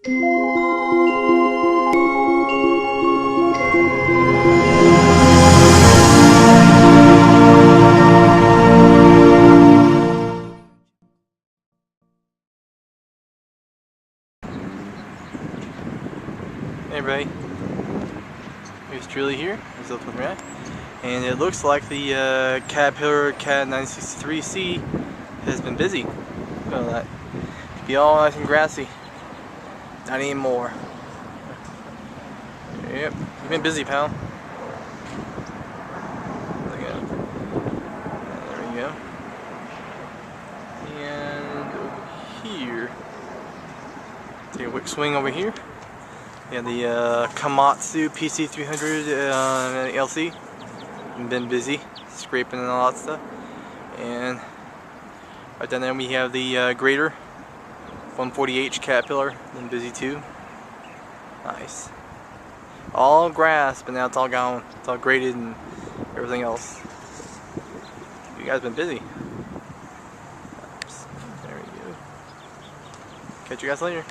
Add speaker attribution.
Speaker 1: Hey everybody, here's Julie here, and it looks like the Caterpillar Cat 963C has been busy. Look at that. Be all nice and grassy. Not anymore. Yep, you've been busy, pal. Look at it. There we go. And over here, take a quick swing over here. Yeah, the Komatsu PC300 LC. Been busy scraping and all that stuff. And right down there we have the grader 140H Caterpillar. Been busy too. Nice. All grass, but now it's all gone. It's all graded and everything else. You guys been busy. Oops. There we go. Catch you guys later.